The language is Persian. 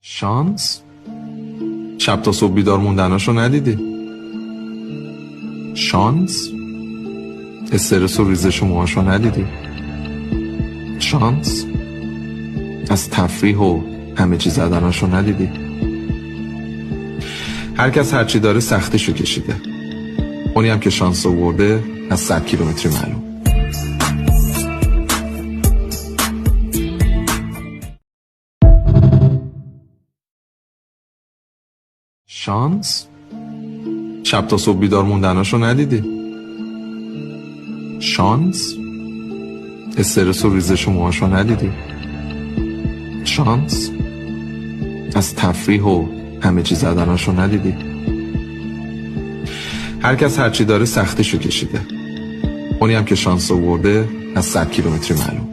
شانس؟ شب تا صبح بیدار موندناشو ندیدی؟ شانس؟ استرس و ریزش موهاشو ندیدی؟ شانس؟ از تفریح و همه چی زدناشو ندیدی؟ هر کس هرچی داره سختیشو کشیده. اونی هم که شانس آورده از 100 کیلومتری معلوم. شانس؟ شب تا صبح بیدار موندناشو ندیدی؟ شانس؟ استرس و ریزش موهاشو ندیدی؟ شانس؟ از تفریح و همه چی زدناشو ندیدی؟ هر کس هرچی داره سختیشو کشیده. اونی هم که شانس آورده از 100 کیلومتری معلوم.